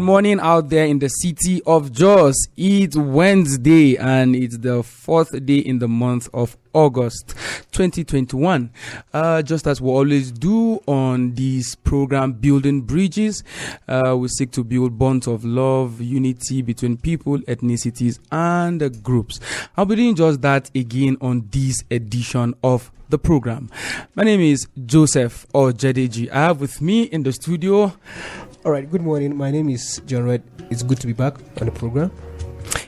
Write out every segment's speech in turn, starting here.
morning out there in the city of Jos. It's Wednesday and it's the 4th day in the month of August 2021. Just as we always do on this program, Building Bridges, we seek to build bonds of love, unity between people, ethnicities, and groups. I'll be doing just that again on this edition of the program. My name is Joseph or Jadeji. I have with me in the studio. All right, good morning. My name is John Red. It's good to be back on the program.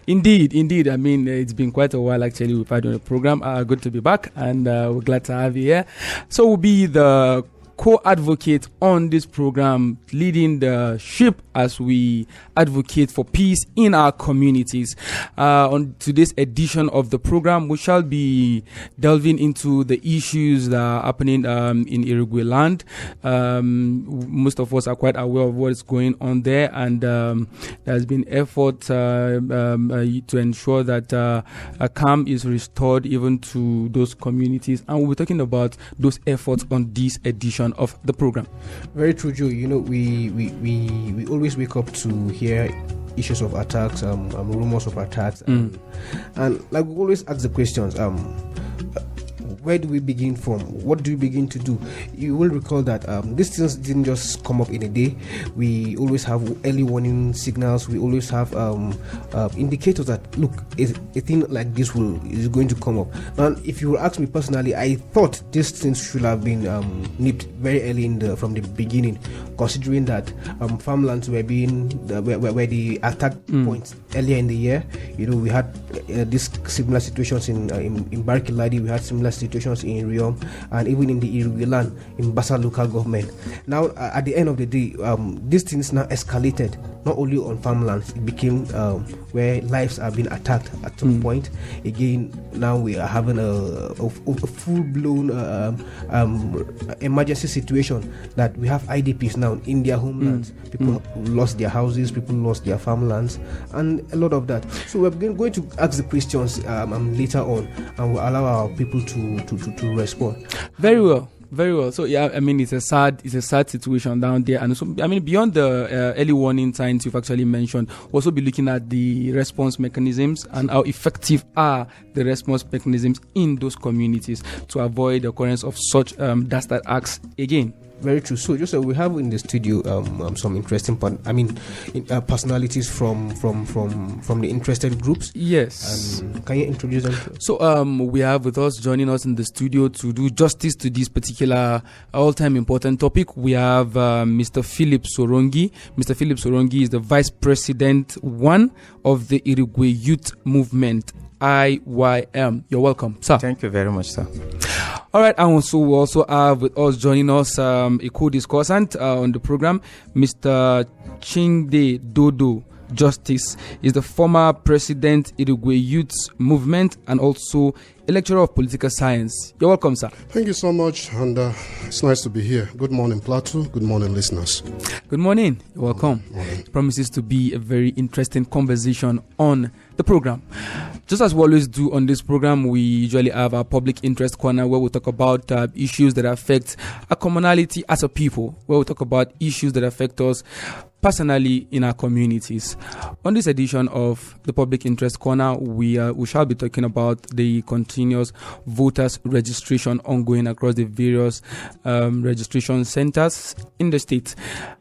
Indeed. I mean, it's been quite a while actually we've had on the program. Good to be back, and we're glad to have you here. So we'll be the co-advocate on this program, leading the ship as we advocate for peace in our communities. On today's edition of the program, we shall be delving into the issues that are happening in Irigwe Land. Most of us are quite aware of what is going on there, and there's been effort to ensure that a calm is restored even to those communities, and we'll be talking about those efforts on this edition of the program. Very true, Joe. You know, we always wake up to hear issues of attacks, rumors of attacks, and like we always ask the questions, where do we begin from? What do we begin to do? You will recall that these things didn't just come up in a day. We always have early warning signals. We always have indicators that, look, a thing like this is going to come up. Now, if you ask me personally, I thought these things should have been nipped very early from the beginning, considering that farmlands were were the attack points earlier in the year. You know, we had these similar situations in Barkiladi. We had similar situations in Riom, and even in the Irigwe Land in Bassa local government. Now, at the end of the day, these things now escalated not only on farmlands. It became where lives are being attacked at some point. Again, now we are having a full-blown emergency situation that we have IDPs now in their homelands. People lost their houses, people lost their farmlands, and a lot of that. So we're going to ask the questions later on, and we'll allow our people to respond. Very well. So yeah, I mean, it's a sad situation down there, and so I mean, beyond the early warning signs you've actually mentioned, we'll also be looking at the response mechanisms and how effective are the response mechanisms in those communities to avoid the occurrence of such dastard acts again. Very true. So, just we have in the studio some interesting personalities from the interested groups. Yes. Can you introduce them? So, we have with us, joining us in the studio to do justice to this particular all-time important topic, we have Mr. Philip Sorongi. Mr. Philip Sorongi is the Vice President 1 of the Irigwe Youth Movement, IYM. You're welcome, sir. Thank you very much, sir. All right, and also we also have with us joining us a co-discussant on the program, Mr. Chingde Dodo Justice is the former president Irigwe Youth Movement and also a lecturer of political science. You're welcome, sir. Thank you so much, and it's nice to be here. Good morning, Plateau. Good morning, listeners. Good morning. You're welcome. Morning. It promises to be a very interesting conversation on the program. Just as we always do on this program, we usually have our public interest corner where we talk about issues that affect our commonality as a people, where we talk about issues that affect us personally in our communities. On this edition of the Public Interest Corner, we shall be talking about the continuous voters registration ongoing across the various registration centers in the state.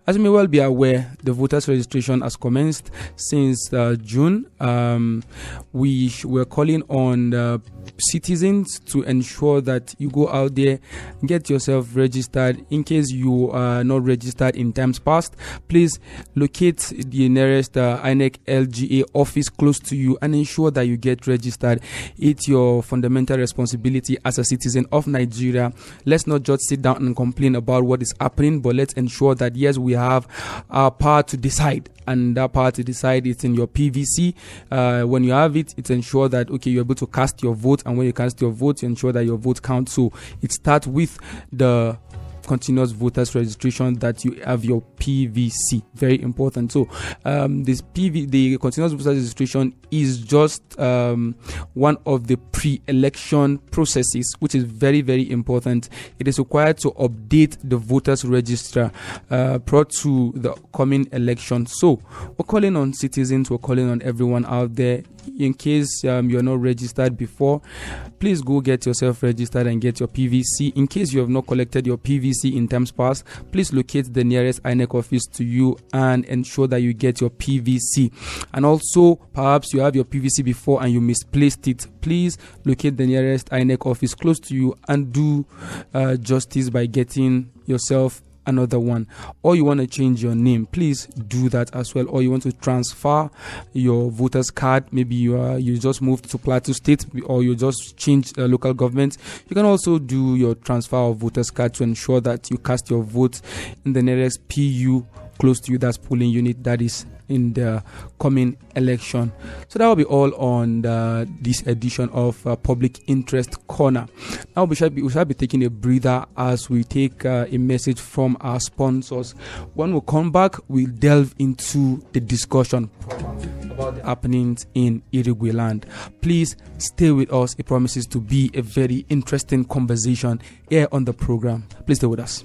As you may well be aware, the voters registration has commenced since June. We were calling on citizens to ensure that you go out there, get yourself registered. In case you are not registered in times past, please locate the nearest INEC LGA office close to you and ensure that you get registered. It's your fundamental responsibility as a citizen of Nigeria. Let's not just sit down and complain about what is happening, but let's ensure that yes, we have our power to decide. And that power to decide is in your PVC. When you have it, it's ensure that, okay, you're able to cast your vote. And when you cast your vote, you ensure that your vote counts. So it starts with the continuous voters registration that you have your PVC. Very important. So the continuous voters registration is just one of the pre-election processes, which is very, very important. It is required to update the voters register prior to the coming election. So we're calling on citizens, we're calling on everyone out there. In case you're not registered before, please go get yourself registered and get your PVC. In case you have not collected your PVC in times past, please locate the nearest INEC office to you and ensure that you get your PVC. And also, perhaps you have your PVC before and you misplaced it. Please locate the nearest INEC office close to you and do justice by getting yourself another one. Or you want to change your name, please do that as well. Or you want to transfer your voters card, maybe you just moved to Plateau State, or you just changed local government, you can also do your transfer of voters card to ensure that you cast your vote in the nearest PU close to you, that's polling unit, that is in the coming election. So that will be all on this edition of Public Interest Corner. Now we shall be taking a breather as we take a message from our sponsors. When we come back, we'll delve into the discussion about the happenings in Irigwe Land. Please stay with us. It promises to be a very interesting conversation here on the program. Please stay with us.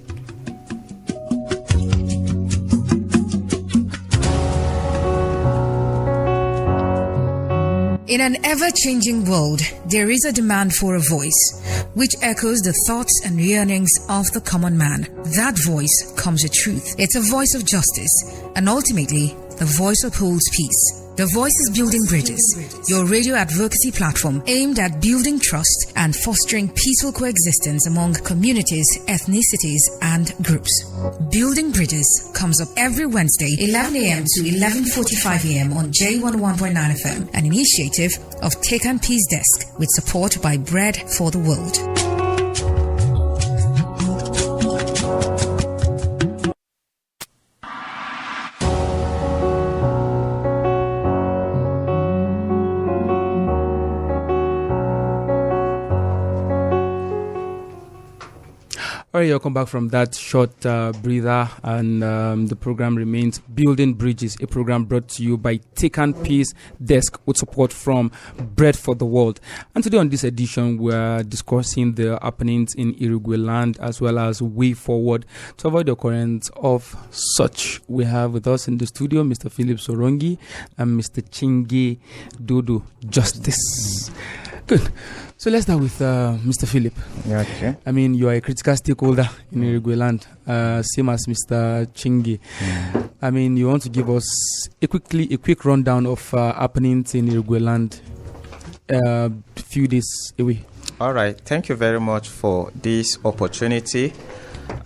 In an ever-changing world, there is a demand for a voice, which echoes the thoughts and yearnings of the common man. That voice comes with truth. It's a voice of justice, and ultimately, the voice upholds peace. The Voice is Building Bridges, your radio advocacy platform aimed at building trust and fostering peaceful coexistence among communities, ethnicities, and groups. Building Bridges comes up every Wednesday, 11 a.m. to 11:45 a.m. on J101.9 FM, an initiative of Take and Peace Desk with support by Bread for the World. All right, welcome back from that short breather, and the program remains Building Bridges, a program brought to you by Take and Peace Desk with support from Bread for the World. And today on this edition, we're discussing the happenings in Irigwe Land as well as way forward to avoid the occurrence of such. We have with us in the studio Mr. Philip Sorongi and Mr. Chinge Dodo Justice. Good. So let's start with Mr. Philip. Yeah, okay. I mean, you are a critical stakeholder in Irigwe Land, same as Mr. Chinge. I mean, you want to give us a quick rundown of happenings in Irigwe Land a few days away. All right. Thank you very much for this opportunity.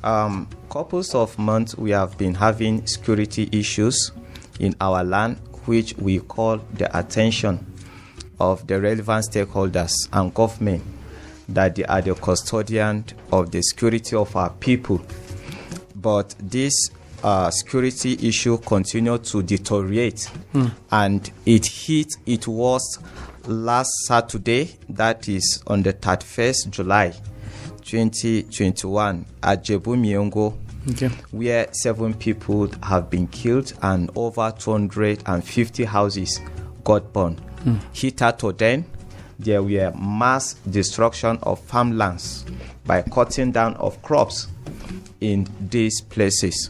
Couples of months we have been having security issues in our land, which we call the attention of the relevant stakeholders and government, that they are the custodian of the security of our people. But this security issue continued to deteriorate, and it was last Saturday, that is on the 31st July 2021 at Jebu Miongo, where 7 people have been killed and over 250 houses got burned. Hitherto then, there were mass destruction of farmlands by cutting down of crops in these places.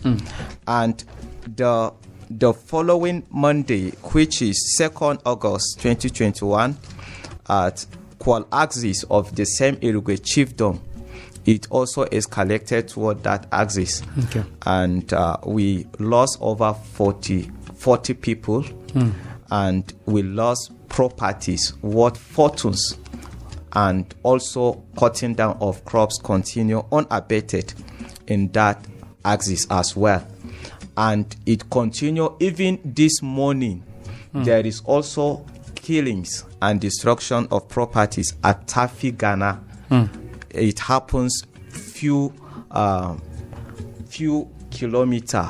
And the following Monday, which is 2nd August 2021, at Kwal axis of the same Irigwe chiefdom, it also escalated toward that axis. And we lost over 40 people, and we lost properties worth fortunes, and also cutting down of crops continue unabated in that axis as well. And it continue even this morning. There is also killings and destruction of properties at Tafi, Ghana. It happens few kilometers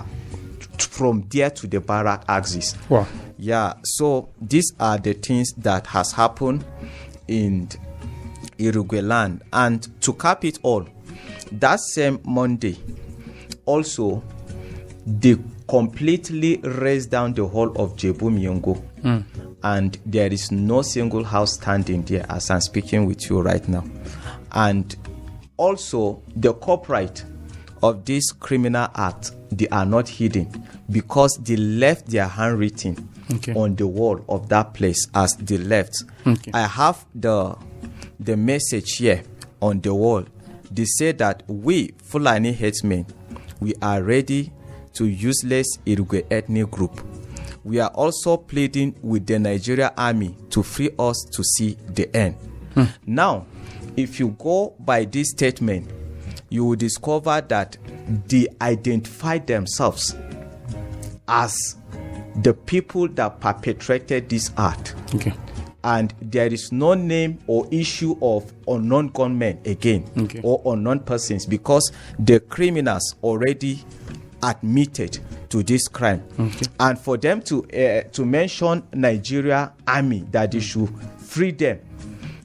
from there to the barrack axis. Wow. Yeah, so these are the things that has happened in Irigwe Land. And to cap it all, that same Monday, also, they completely razed down the whole of Jebu Miongo. And there is no single house standing there as I'm speaking with you right now. And also, the culprit of this criminal act, they are not hidden because they left their handwritten on the wall of that place as they left. I have the message here on the wall. They say that we, Fulani headsmen, we are ready to useless Irigwe ethnic group. We are also pleading with the Nigeria army to free us to see the end. Now, if you go by this statement, you will discover that they identify themselves as the people that perpetrated this act. And there is no name or issue of unknown gunmen again, or unknown persons, because the criminals already admitted to this crime. And for them to mention Nigeria army that they should free them.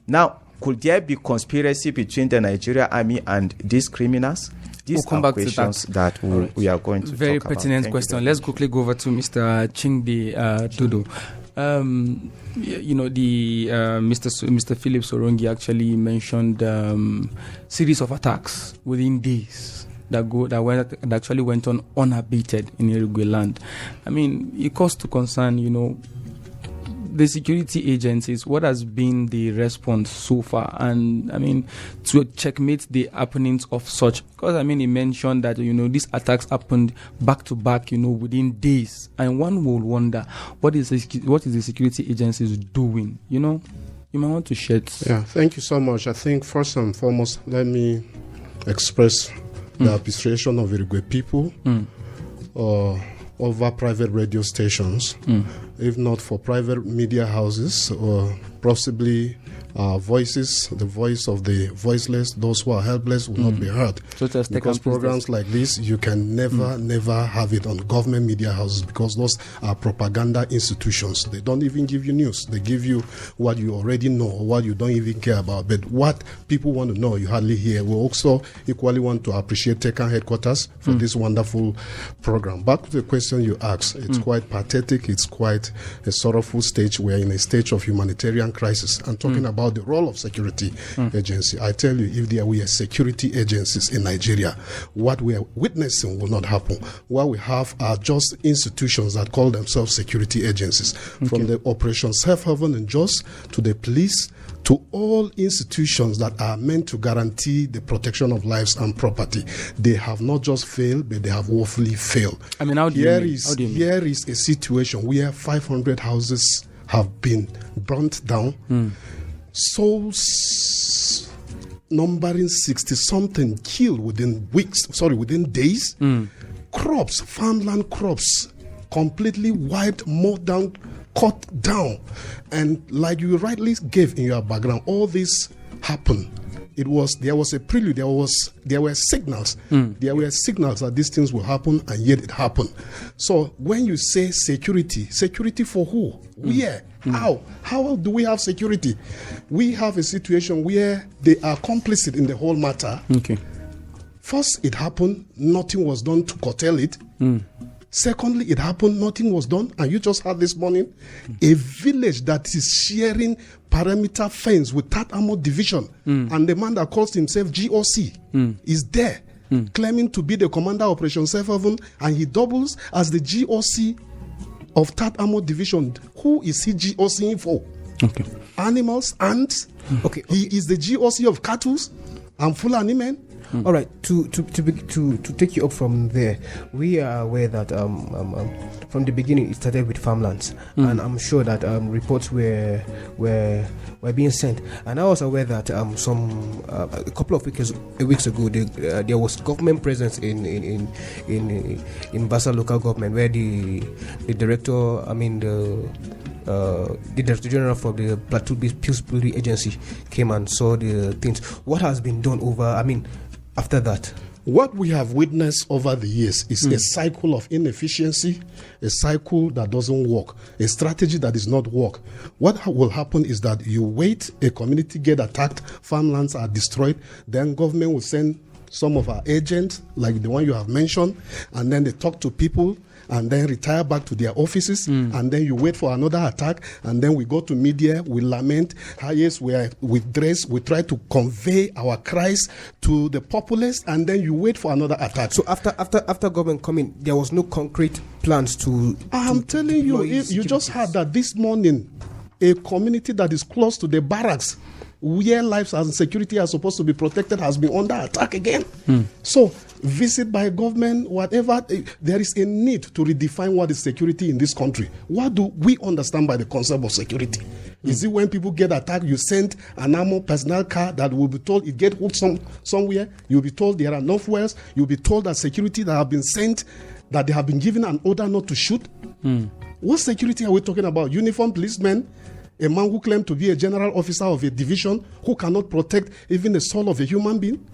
Now, could there be conspiracy between the Nigeria army and these criminals? These we'll come are back questions to that. we are going to very talk about. pertinent question. Let's quickly go over to Mr. Chingde Dodo. Mr. Philip Sorongi actually mentioned series of attacks within days that actually went on unabated in Irigwe Land. I mean, it calls to concern, the security agencies. What has been the response so far? And I mean, to checkmate the happenings of such, because I mean, he mentioned that these attacks happened back to back, within days, and one will wonder what is the security agencies doing? You might want to shed. Yeah, thank you so much. I think first and foremost, let me express the appreciation of Irigwe people. Over private radio stations, if not for private media houses, or possibly voices, the voice of the voiceless, those who are helpless will not be heard. So because programs like this, you can never have it on government media houses, because those are propaganda institutions. They don't even give you news. They give you what you already know or what you don't even care about. But what people want to know, you hardly hear. We also equally want to appreciate Tekan headquarters for this wonderful program. Back to the question you asked, it's quite pathetic. It's quite a sorrowful stage. We're in a stage of humanitarian crisis. And talking about the role of security agency, I tell you, if there were security agencies in Nigeria, what we are witnessing will not happen. What we have are just institutions that call themselves security agencies. From the Operation Safe Haven and Jos to the police, to all institutions that are meant to guarantee the protection of lives and property. They have not just failed, but they have woefully failed. I mean, here is a situation where 500 houses have been burnt down. Souls numbering 60-something killed within days. Crops, farmland crops, completely wiped, mowed down, cut down. And like you rightly gave in your background, all this happened. There was a prelude, there were signals. There were signals that these things will happen, and yet it happened. So when you say security for who? Where? How do we have security? We have a situation where they are complicit in the whole matter. First, it happened, nothing was done to curtail it. Secondly, it happened, nothing was done. And you just heard this morning, a village that is sharing perimeter fence with Tat Armor Division. And the man that calls himself GOC is there, claiming to be the commander of Operation Safe Haven, and he doubles as the GOC of Tat Armor Division. Who is he GOCing for? Animals, ants. He is the GOC of cattle and Fulani men. All right, to take you up from there, we are aware that from the beginning it started with farmlands, and I'm sure that reports were being sent, and I was aware that a couple of weeks ago there was government presence in Basa local government, where the director, the Director General for the Plateau Peace Agency came and saw the things. What has been done after that? What we have witnessed over the years is a cycle of inefficiency, a cycle that doesn't work, a strategy that does not work. What will happen is that you wait, a community get attacked, farmlands are destroyed, then government will send some of our agents, like the one you have mentioned, and then they talk to people and then retire back to their offices, and then you wait for another attack, and then we go to media, we lament, yes, we dress, we try to convey our cries to the populace, and then you wait for another attack. So after government coming, there was no concrete plans to... I'm telling you, you just heard that this morning, a community that is close to the barracks, where lives and security are supposed to be protected, has been under attack again. So, visit by government, whatever, there is a need to redefine what is security in this country. What do we understand by the concept of security? Is it when people get attacked, you send an armored personnel car that will be told it get hooked somewhere, you'll be told there are no fuels, you'll be told that security that have been sent, that they have been given an order not to shoot? What security are we talking about? Uniformed policemen? A man who claimed to be a general officer of a division who cannot protect even the soul of a human being?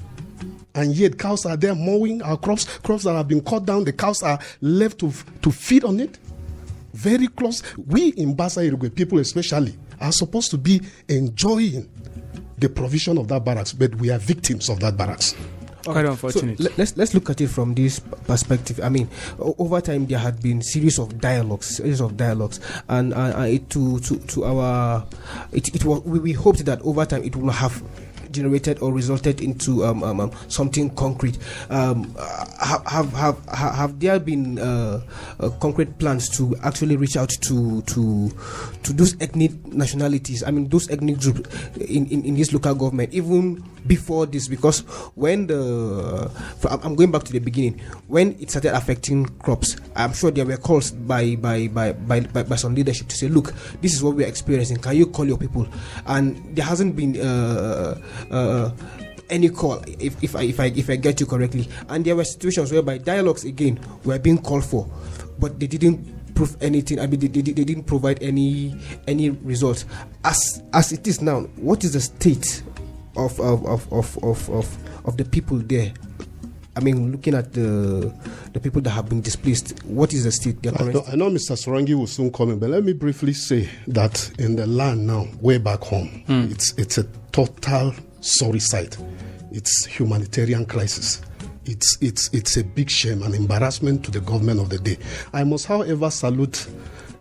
And yet cows are there mowing our crops that have been cut down, the cows are left to feed on it? Very close. We in Basa Irigwe, people especially, are supposed to be enjoying the provision of that barracks, but we are victims of that barracks. Quite unfortunate. So let's look at it from this perspective. I mean, over time there had been series of dialogues, and we hoped that over time it will have generated or resulted into something concrete. Have there been concrete plans to actually reach out to those ethnic nationalities? I mean, those ethnic groups in this local government, even before this, because when I'm going back to the beginning, when it started affecting crops, I'm sure there were calls by some leadership to say, look, this is what we're experiencing. Can you call your people? And there hasn't been any call, if I get you correctly. And there were situations whereby dialogues again were being called for, but they didn't prove anything. I mean, they didn't provide any results. As it is now, what is the state of the people there? I mean, looking at the people that have been displaced, what is the state? I know Mr. Sorangi will soon come in, but let me briefly say that in the land now, way back home, it's a total sorry sight. It's humanitarian crisis. It's a big shame and embarrassment to the government of the day. I must, however, salute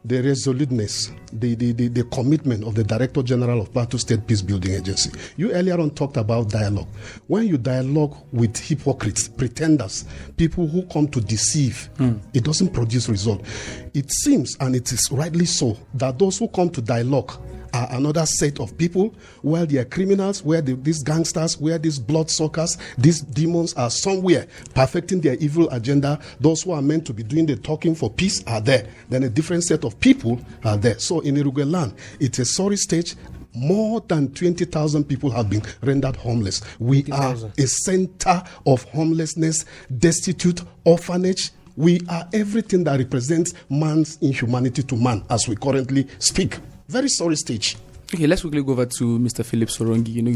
the resoluteness, the commitment of the Director General of Plateau State Peace Building Agency. You earlier on talked about dialogue. When you dialogue with hypocrites, pretenders, people who come to deceive, it doesn't produce result. It seems, and it is rightly so, that those who come to dialogue are another set of people, where they are criminals, where these gangsters, where these bloodsuckers, these demons are somewhere perfecting their evil agenda. Those who are meant to be doing the talking for peace are there. Then a different set of people are there. So in Irigwe Land, it's a sorry stage. More than 20,000 people have been rendered homeless. We are a center of homelessness, destitute, orphanage. We are everything that represents man's inhumanity to man as we currently speak. Very sorry stage. Okay, let's quickly go over to Mr. Philip Sorongi. You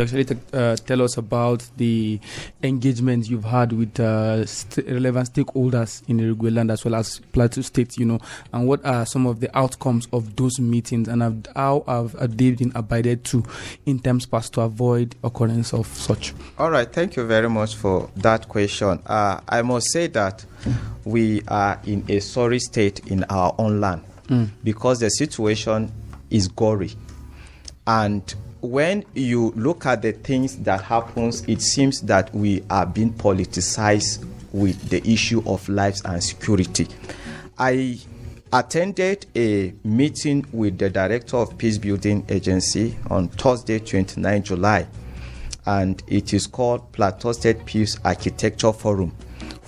actually tell us about the engagement you've had with relevant stakeholders in Irigwe Land as well as Plateau State, and what are some of the outcomes of those meetings, and how have they been abided to in terms past to avoid occurrence of such? All right, thank you very much for that question. I must say that we are in a sorry state in our own land. Because the situation is gory. And when you look at the things that happens, it seems that we are being politicized with the issue of lives and security. I attended a meeting with the Director of Peace Building Agency on Thursday, 29 July, and it is called Plateau State Peace Architecture Forum,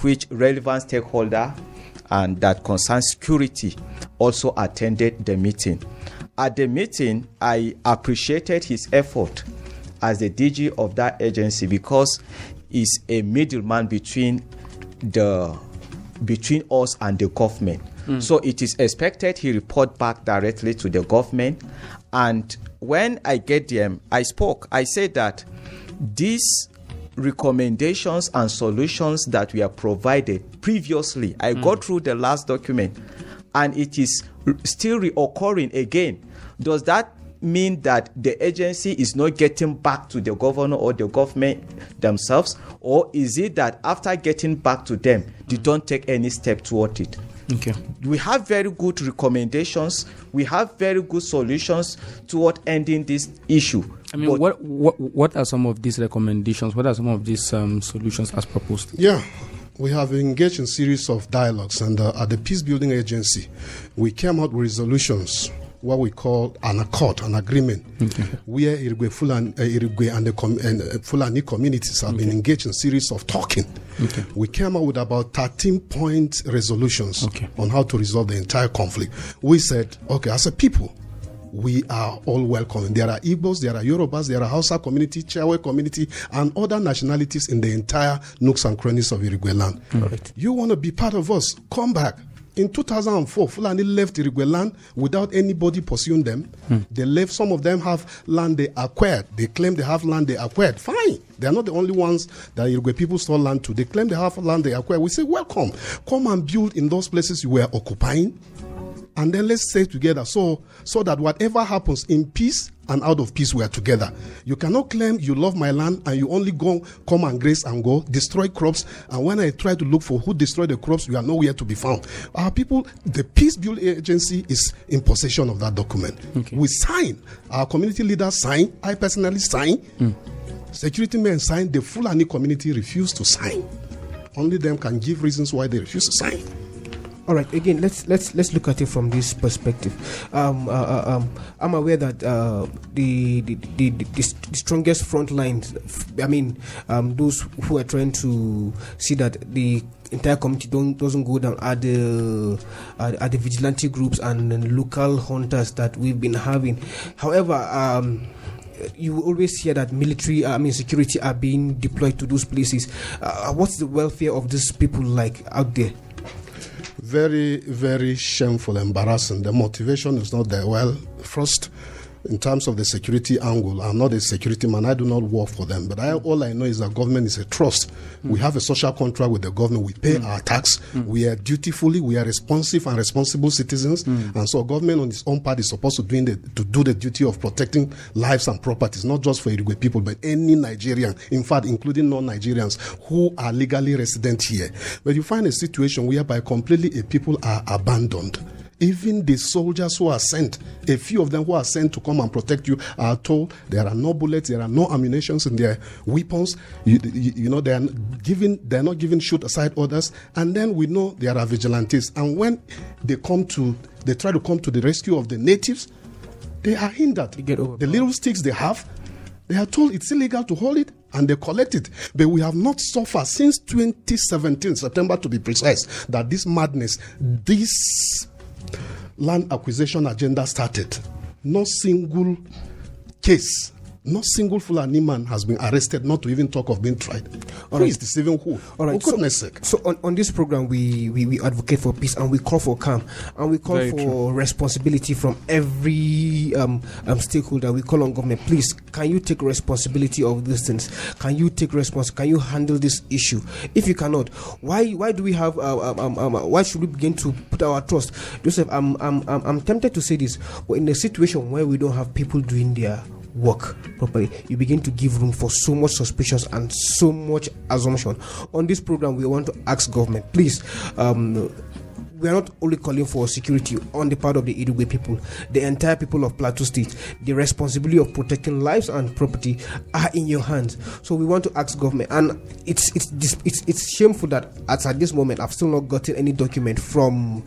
which relevant stakeholder and that concerns security also attended the meeting. At the meeting, I appreciated his effort as the DG of that agency, because he's a middleman between us and the government. So it is expected he report back directly to the government. And when I get them, I said that these recommendations and solutions that we have provided previously, I got through the last document, and it is still reoccurring again. Does that mean that the agency is not getting back to the governor or the government themselves, or is it that after getting back to them, they don't take any step toward it? Okay. We have very good recommendations. We have very good solutions toward ending this issue. I mean, what are some of these recommendations? What are some of these solutions as proposed? Yeah, we have engaged in series of dialogues, and at the Peace Building Agency, we came out with resolutions, what we call an accord, an agreement, where Irigwe and the Fulani communities have been engaged in series of talking. We came out with about 13-point resolutions on how to resolve the entire conflict. We said, okay, as a people, we are all welcome. There are Igbos, there are Yorubas, there are Hausa community, Chewe community, and other nationalities in the entire nooks and crannies of Irigwe land. Right. You want to be part of us? Come back. In 2004, Fulani left Irigwe land without anybody pursuing them. They left. Some of them have land they acquired. They claim they have land they acquired. Fine. They are not the only ones that Irigwe people stole land to. They claim they have land they acquired. We say, welcome. Come and build in those places you were occupying. And then let's stay together so that whatever happens in peace and out of peace, we are together. You cannot claim you love my land and you only come and graze and go, destroy crops. And when I try to look for who destroyed the crops, you are nowhere to be found. Our people, the Peace Building Agency is in possession of that document. We sign. Our community leaders sign. I personally sign. Security men sign. The Fulani community refuse to sign. Only them can give reasons why they refuse to sign. All right. Again, let's look at it from this perspective. I'm aware that the strongest front lines. I mean, those who are trying to see that the entire community doesn't go down are the vigilante groups and local hunters that we've been having. However, you will always hear that security are being deployed to those places. What's the welfare of these people like out there? Very, very shameful, embarrassing. The motivation is not there. Well, first, in terms of the security angle, I'm not a security man. I do not work for them. But all I know is that government is a trust. We have a social contract with the government. We pay our tax. We are dutifully, we are responsive and responsible citizens. And so government on its own part is supposed to do the duty of protecting lives and properties, not just for Irigwe people, but any Nigerian, in fact, including non-Nigerians who are legally resident here. But you find a situation whereby completely a people are abandoned. Even the soldiers who are sent, a few of them who are sent to come and protect you are told there are no bullets, there are no ammunition in their weapons. You know, they are not given shoot aside orders. And then we know there are vigilantes. And when they try to come to the rescue of the natives, they are hindered. The little sticks they have, they are told it's illegal to hold it, and they collect it. But we have not suffered since 2017, September to be precise, that this madness, this land acquisition agenda started. No single case, no single Fulani man has been arrested, not to even talk of being tried. Who is deceiving who? All right. For goodness sake. So on this program, we advocate for peace and we call for calm and we call for responsibility from every stakeholder. We call on government, please, can you take responsibility of these things? Can you take Can you handle this issue? If you cannot, why do we have? Why should we begin to put our trust? Joseph, I'm tempted to say this, but in a situation where we don't have people doing their work properly, you begin to give room for so much suspicion and so much assumption. On this program, we want to ask government, please, we are not only calling for security on the part of the Irigwe people, the entire people of Plateau State. The responsibility of protecting lives and property are in your hands. So we want to ask government, and it's shameful that at this moment I've still not gotten any document from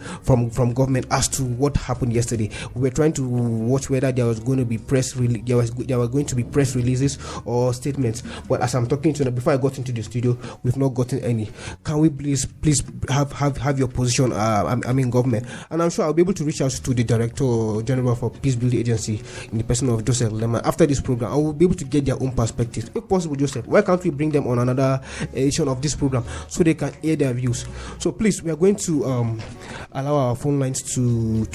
government as to what happened yesterday. We were trying to watch whether there was going to be there were going to be press releases or statements. But as I'm talking to them, before I got into the studio, we've not gotten any. Can we please have your position? Government, and I'm sure I'll be able to reach out to the Director General for Peace Building Agency in the person of Joseph Lema. After this program, I will be able to get their own perspective. If possible, Joseph, why can't we bring them on another edition of this program so they can hear their views? So please, we are going to allow our phone lines to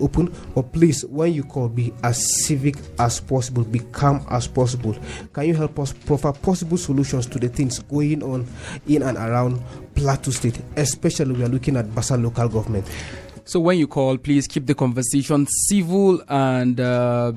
open. But please, when you call, be as civic as possible, be calm as possible. Can you help us provide possible solutions to the things going on in and around Plateau State, especially we are looking at Bassa local government? So when you call, please keep the conversation civil and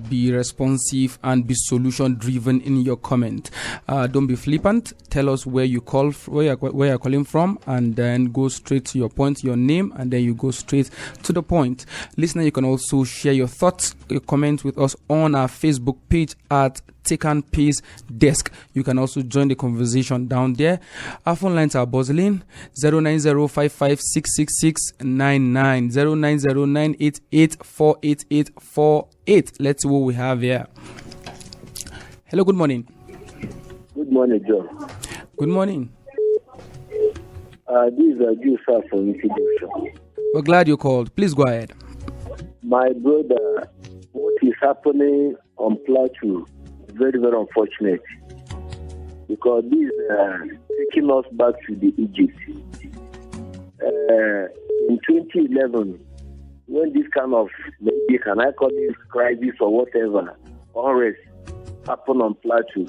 be responsive and be solution driven in your comment. Don't be flippant. Tell us where you call, where you're calling from, and then go straight to your point, your name, and then you go straight to the point. Listener, you can also share your thoughts, your comments with us on our Facebook page at Take and Peace Desk. You can also join the conversation down there. Our phone lines are buzzing: 09055666699, 09098848848. Let's see what we have here. Hello, good morning. Good morning, John. Good morning. This is a Jusa from Introduction. We're glad you called. Please go ahead. My brother, what is happening on Plateau is very, very unfortunate, because this is taking us back to the Egypt. In 2011, when this kind of, maybe can I call it crisis or whatever, unrest happened on Plateau,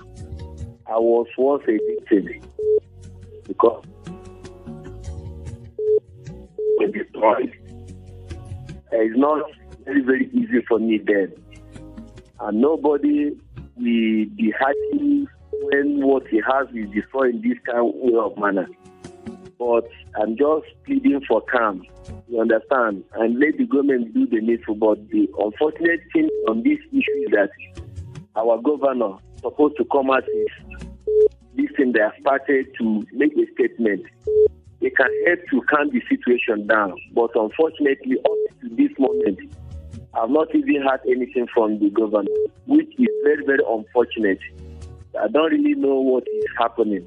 I was once a victim, because when destroyed, it's not very, very easy for me then. And nobody will be happy when what he has is destroyed in this kind of way of manner. But I'm just pleading for calm, you understand, and let the government do the needful. But the unfortunate thing on this issue is that our governor is supposed to come out with this thing. They have started to make a statement. They can help to calm the situation down. But unfortunately, up to this moment, I've not even heard anything from the governor, which is very, very unfortunate. I don't really know what is happening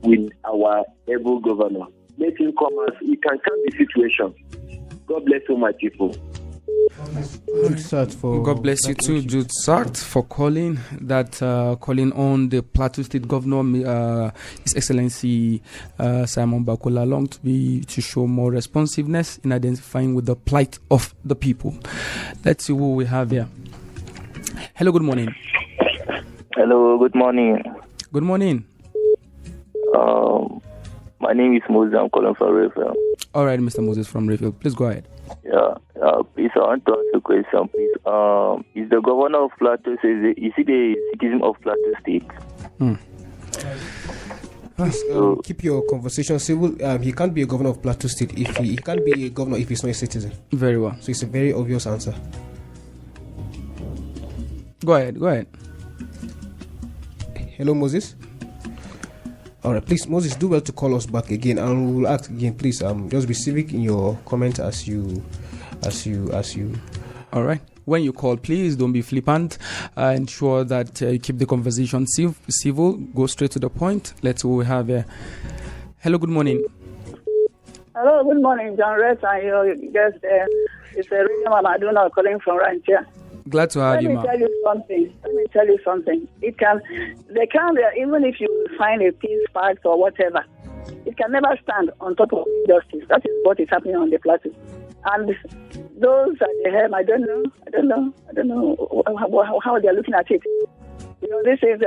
with our able governor. Let him come as he can calm the situation. God bless you, my people. God bless you too, Jude Sart, for calling on the Plateau State Governor, His Excellency Simon Bakola Long, to show more responsiveness in identifying with the plight of the people. Let's see who we have here. Hello, good morning. Hello, good morning. Good morning. My name is Moses. I'm calling from Rayfield. All right, Mr. Moses from Rayfield. Please go ahead. Yeah, please, I want to ask a question, please. Is the governor of Plateau, is he the citizen of Plateau State? Please keep your conversation civil. He can't be a governor of Plateau State if he can't be a governor if he's not a citizen. Very well. So it's a very obvious answer. Go ahead. Hello, Moses. All right, please, Moses, do well to call us back again, and we will ask again. Please, just be civic in your comment as you. All right. When you call, please don't be flippant. Ensure that you keep the conversation civil. Go straight to the point. Let's see what we have here. Hello, good morning. Hello, good morning, John Rett, and your guest there. It's a radio man I do not calling from Rancher. Glad to have you, ma'am. Let me tell you something. They can, even if you find a peace pact or whatever, it can never stand on top of injustice. That is what is happening on the plateau. And those at the helm, I don't know how they are looking at it. You know, this is,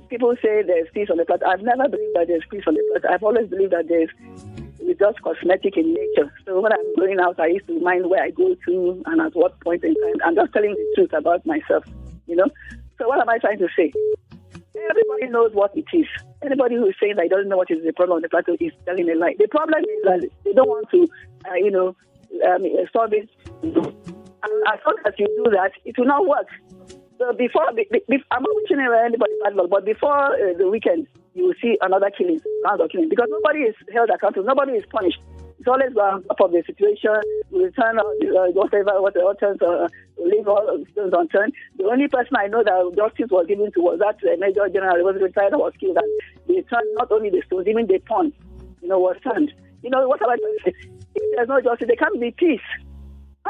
people say there's peace on the plateau. I've never believed that there's peace on the plateau. I've always believed that it's just cosmetic in nature. So when I'm going out, I used to mind where I go to and at what point in time. I'm just telling the truth about myself, you know. So what am I trying to say? Everybody knows what it is. Anybody who is saying that he doesn't know what is the problem on the plateau is telling a lie. The problem is that they don't want to, solve it. And as long as you do that, it will not work. So I'm not wishing anybody bad luck, but before the weekend, you will see another killing, because nobody is held accountable, nobody is punished. It's always on top of the situation. We return what turns leave all stones unturned. The only person I know that justice was given to was that Major General who was retired and was killed. And they turned not only the stones, even the pawn, was turned. You know what am I trying to say? If there's no justice, there can't be peace.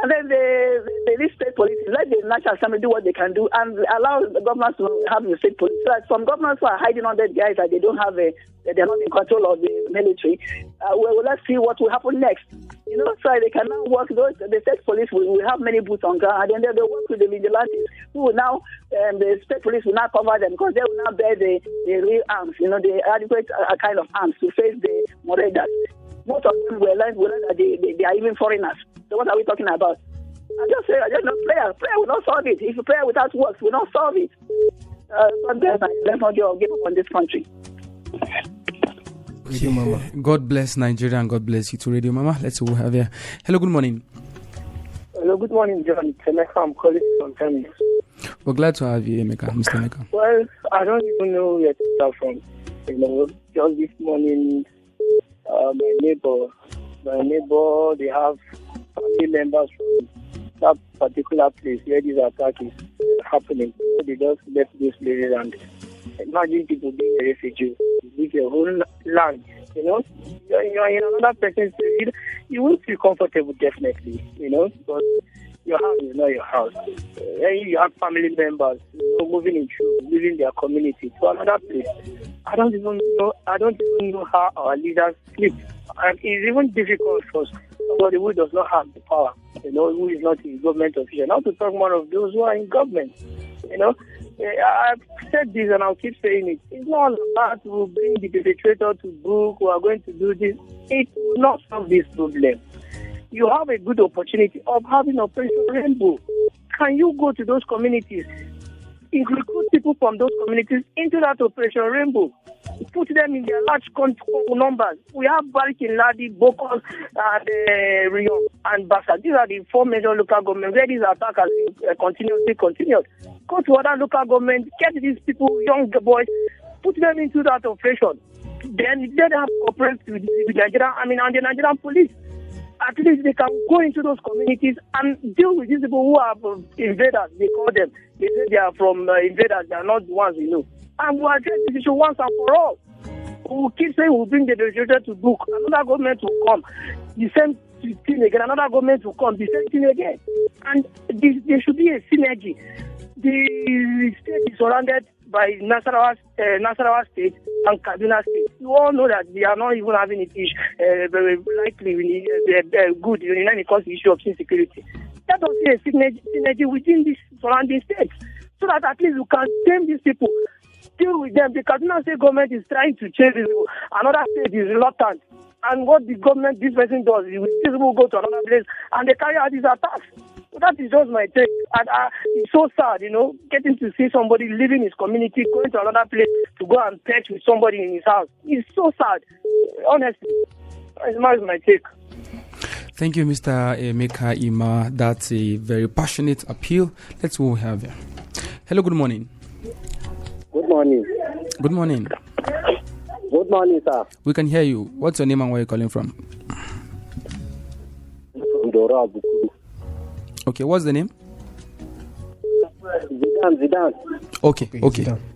And then the state police, let the National Assembly do what they can do and allow the governors to have the state police. So some governors who are hiding on that guys that they don't have they're not in control of the military. Let's see what will happen next. So they can now work. The state police will have many boots on ground, and then they'll work with the vigilantes who will now, the state police will now cover them because they will now bear the real arms, the adequate kind of arms to face the Moredas. Most of them were like that they are even foreigners. So what are we talking about? I just know prayer will not solve it. If prayer without works will not solve it. Let's not give up on this country. Radio Mama. God bless Nigeria and God bless you to Radio Mama. Let's see who we have here. Hello, good morning. Hello, good morning, John. It's Emeka. I'm calling from Tennis. We're glad to have you, Emeka, Mr. Emeka. Well, I don't even know where to start from. Just this morning, my neighbor, they have family members from that particular place where this attack is happening. They just left this place and imagine people being a refugee, leave your whole land. You're in another person's place. You won't feel comfortable, definitely. But your house is not your house. You have family members moving into leaving their community to another place. I don't even know how our leaders sleep. And it's even difficult for somebody who does not have the power, who is not in government official. Not to talk more of those who are in government. I've said this and I'll keep saying it. It's not about to bring the perpetrator to book. We are going to do this. It will not solve this problem. You have a good opportunity of having Operation Rainbow. Can you go to those communities, recruit people from those communities into that Operation Rainbow, put them in their large numbers? We have Barik in Ladi, Bokos, and Rio, and Basa. These are the 4 major local governments where these attacks have continuously continued. Go to other local governments, get these people, young boys, put them into that operation. Then let them cooperate with the Nigerian, and the Nigerian police. At least they can go into those communities and deal with these people who are invaders, they call them. They say they are from invaders, they are not the ones we know. And we'll address this issue once and for all. We'll keep saying we'll bring the legislature to book. Another government will come. The same thing again. Another government will come. The same thing again. And there should be a synergy. The state is surrounded by Nasarawa State and Kaduna State. You all know that they are not even having it very likely good when it comes to the issue of insecurity. Let us see a synergy within these surrounding states so that at least you can tame these people, deal with them. The Kaduna State government is trying to change these people. Another state is reluctant. And what this person does is these people go to another place and they carry out these attacks. So that is just my take. And it's so sad, getting to see somebody leaving his community, going to another place to go and pet with somebody in his house. It's so sad. Honestly, that's my take. Thank you, Mr. Emeka Ima. That's a very passionate appeal. Let's see what we have here. Hello, good morning. Good morning. Good morning. Good morning, sir. We can hear you. What's your name and where are you calling from? From Dora Bukuru. Okay, what's the name? Zidane. Okay.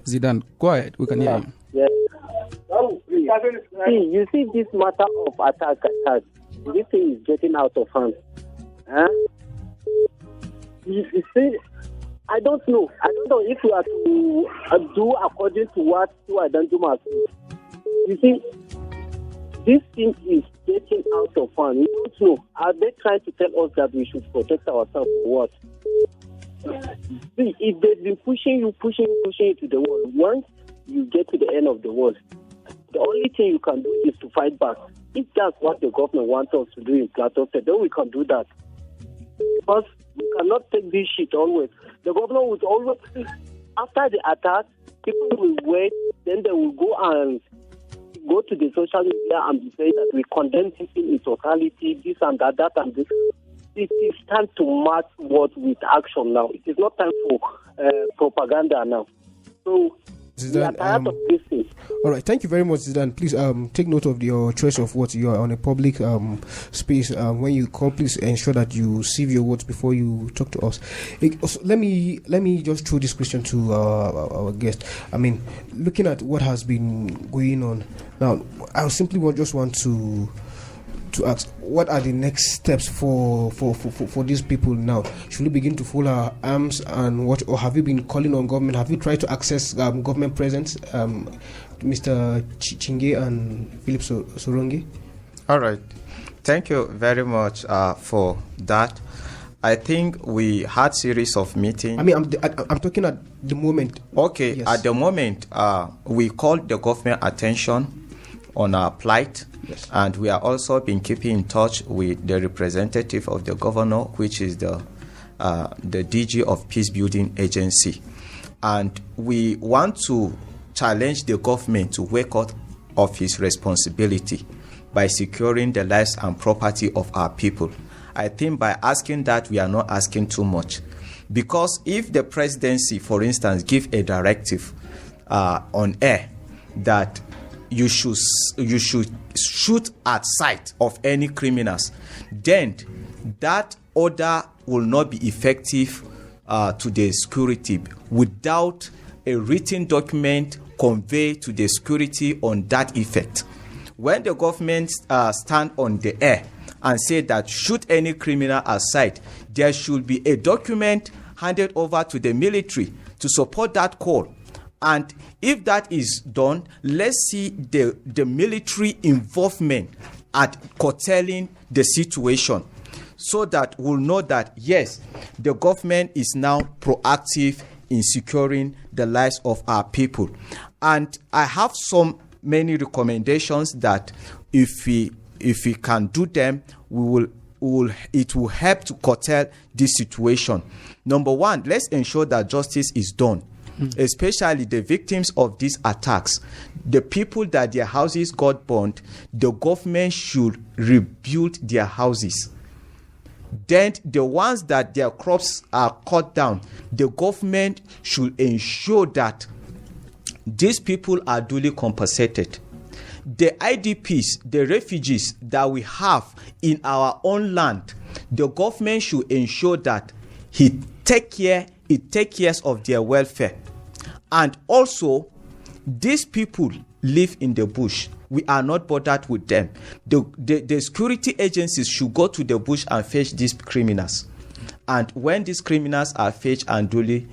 Zidane. Go ahead. We can hear you. Yes. See, you see this matter of attack. This thing is getting out of hand. You see, I don't know if you are to do according to what Adanduma said. You see, this thing is getting out of hand. We don't know. Are they trying to tell us that we should protect ourselves or what? See, if they've been pushing you to the wall, once you get to the end of the wall, the only thing you can do is to fight back. If that's what the government wants us to do in Plateau State, then we can do that. Because we cannot take this shit always. The government will always, after the attack, people will wait, then they will go to the social media and say that we condemn this in totality, this and that and this. It is time to match what with action now. It is not time for propaganda now. So, we are tired of this thing. All right, thank you very much, Zidane. Please take note of your choice of words. You are on a public space. When you call, please ensure that you sieve your words before you talk to us. Let me just throw this question to our guest. Looking at what has been going on now, I simply want to ask, what are the next steps for these people now? Should we begin to fold our arms and what, or have you been calling on government? Have you tried to access government presence, Mr. Chinge and Philip Sorongi? All right, thank you very much for that. I think we had series of meetings. I'm talking at the moment. Okay, yes. At the moment, we called the government attention on our plight. Yes. And we are also been keeping in touch with the representative of the governor, which is the DG of Peace Building Agency. And we want to challenge the government to wake up of his responsibility by securing the lives and property of our people. I think by asking that, we are not asking too much. Because if the presidency, for instance, give a directive on air that you should shoot at sight of any criminals, then that order will not be effective to the security without a written document conveyed to the security on that effect. When the government stand on the air and say that shoot any criminal at sight, there should be a document handed over to the military to support that call. And if that is done, let's see the military involvement at curtailing the situation, so that we'll know that, yes, the government is now proactive in securing the lives of our people. And I have many recommendations that if we can do them, it will help to curtail this situation. Number one, let's ensure that justice is done, especially the victims of these attacks. The people that their houses got burned, the government should rebuild their houses. Then the ones that their crops are cut down, the government should ensure that these people are duly compensated. The IDPs, the refugees that we have in our own land, the government should ensure that it take care of their welfare. And also, these people live in the bush. We are not bothered with them. The security agencies should go to the bush and fetch these criminals. And when these criminals are fetched and duly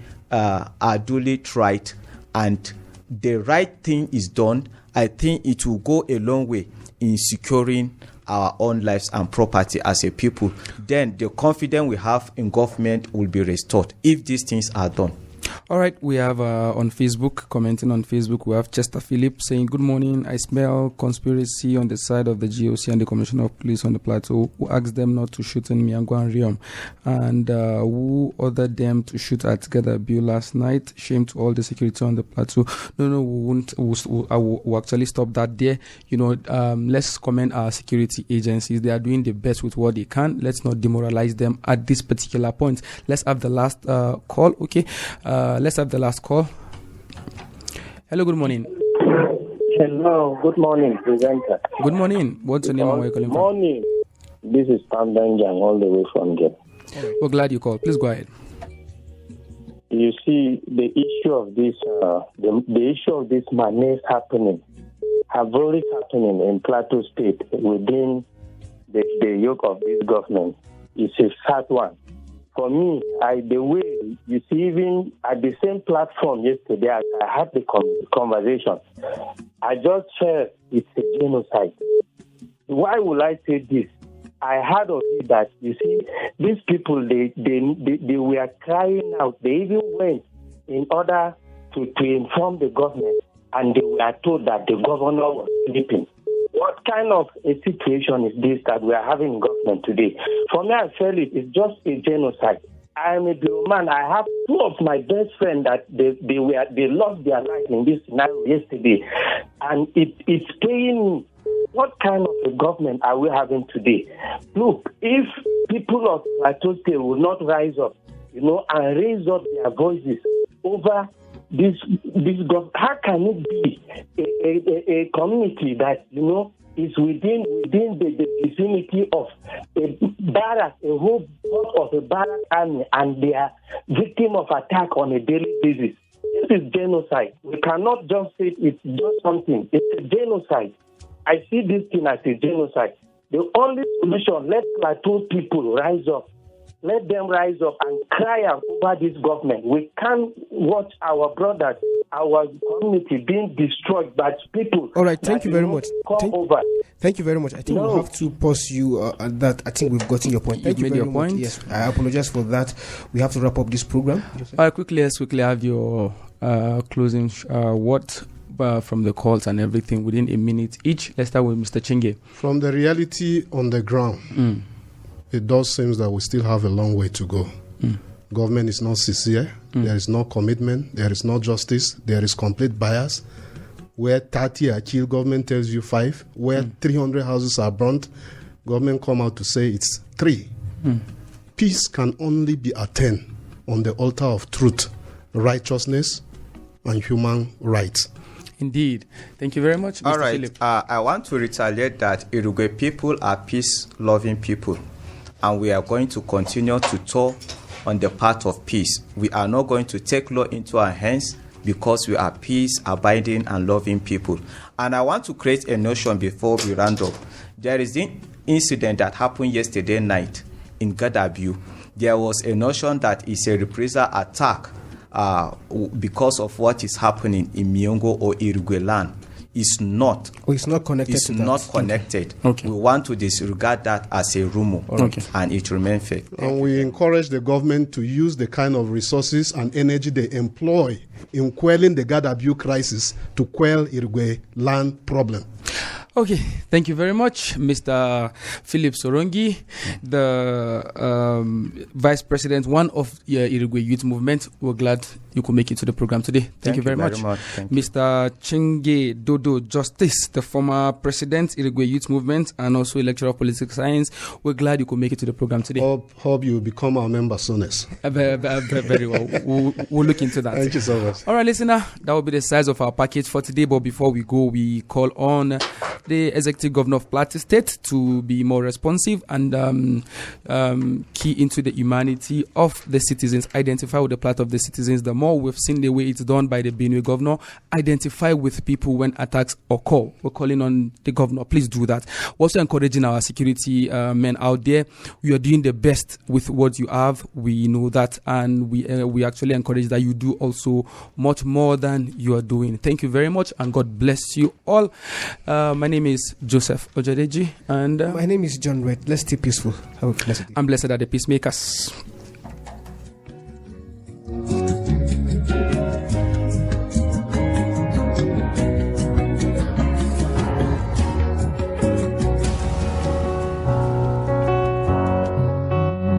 tried, and the right thing is done, I think it will go a long way in securing our own lives and property as a people. Then the confidence we have in government will be restored if these things are done. All right, we have on Facebook, commenting on Facebook, we have Chester Philip saying, good morning, I smell conspiracy on the side of the GOC and the Commissioner of Police on the plateau, who asked them not to shoot in Miango and Riom, and who ordered them to shoot at Gadabu last night. Shame to all the security on the plateau. No, we won't. We'll actually stop that there. Let's commend our security agencies. They are doing the best with what they can. Let's not demoralize them at this particular point. Let's have the last call. Okay. Let's have the last call. Hello, good morning. Hello, good morning, presenter. Good morning. What's your name and where you calling from? Good morning. This is Pam Benjang, all the way from here. We're glad you called. Please go ahead. You see, the issue of this, the issue of this madness happening, have already happening in Plateau State within the yoke of this government. It's a sad one. For me, the way, you see, even at the same platform yesterday, I had the conversation. I just felt it's a genocide. Why will I say this? I heard of it that, you see, these people, they were crying out. They even went in order to inform the government, and they were told that the governor was sleeping. What kind of a situation is this that we are having in government today? For me, I feel it's just a genocide. I am a blue man. I have two of my best friends that they lost their life in this scenario yesterday, and it's paying me. What kind of a government are we having today? Look, if people of Plateau State will not rise up, and raise up their voices over this government, how can it be a community that is within the vicinity of a barrack, a whole part of a barrack army, and they are victim of attack on a daily basis? This is genocide. We cannot just say it's just something. It's a genocide. I see this thing as a genocide. The only solution, let Plateau people rise up. Let them rise up and cry out over this government. We can't watch our brothers, our community being destroyed by people. All right, thank you very much. Thank you very much. I think we'll have to pause you at that. I think we've gotten your point. Thank you very much. Yes, I apologize for that. We have to wrap up this program. Quickly, let's quickly have your closing word from the calls and everything within a minute each. Let's start with Mr. Chinge. From the reality on the ground, it does seem that we still have a long way to go. Government is not sincere. There is no commitment. There is no justice. There is complete bias. Where 30 are killed, government tells you 5. Where 300 houses are burnt, government come out to say it's 3. Peace can only be attained on the altar of truth, righteousness, and human rights. Indeed. Thank you very much, Mr. All right. Philip. I want to retaliate that Irigwe people are peace-loving people, and we are going to continue to tour on the path of peace. We are not going to take law into our hands because we are peace-abiding and loving people. And I want to create a notion before we round up. There is an incident that happened yesterday night in Gadabu. There was a notion that it's a reprisal attack because of what is happening in Miongo or Irigwe Land. It's not. It's not connected. It's to not that. connected. Okay. We want to disregard that as a rumor, and it remains fake. And we encourage the government to use the kind of resources and energy they employ in quelling the Gadabu crisis to quell Irigwe Land problem. Okay, thank you very much, Mr. Philip Sorongi, the Vice President, one of Irigwe Youth Movement. We're glad you could make it to the program today. Thank you very much. Thank you. Mr. Chinge Dodo Justice, the former President, Irigwe Youth Movement, and also a lecturer of political science. We're glad you could make it to the program today. Hope you become our member soonest. Very well. We'll look into that. Thank you so much. All right, listener, that will be the size of our package for today. But before we go, we call on the Executive Governor of Plateau State to be more responsive and key into the humanity of the citizens, identify with the plight of the citizens. The more we've seen the way it's done by the Benue governor, identify with people when attacks occur. We're calling on the governor, please do that. We're also encouraging our security men out there. We are doing the best with what you have. We know that, and we actually encourage that you do also much more than you are doing. Thank you very much, and God bless you all. My name is Joseph Ojadeji, and my name is John Red. Let's stay peaceful. Have a blessed day. I'm blessed at the peacemakers.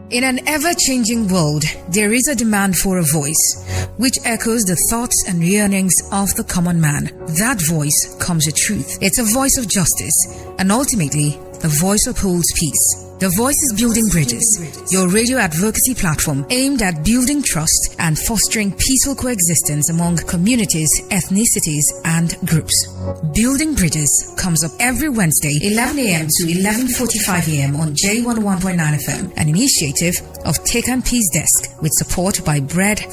In an ever-changing world, there is a demand for a voice, which echoes the thoughts and yearnings of the common man. That voice comes with truth. It's a voice of justice, and ultimately, the voice upholds peace. The Voice is Building Bridges, your radio advocacy platform aimed at building trust and fostering peaceful coexistence among communities, ethnicities, and groups. Building Bridges comes up every Wednesday, 11 a.m. to 11:45 a.m. on J11.9 FM, an initiative of Take and Peace Desk with support by Bread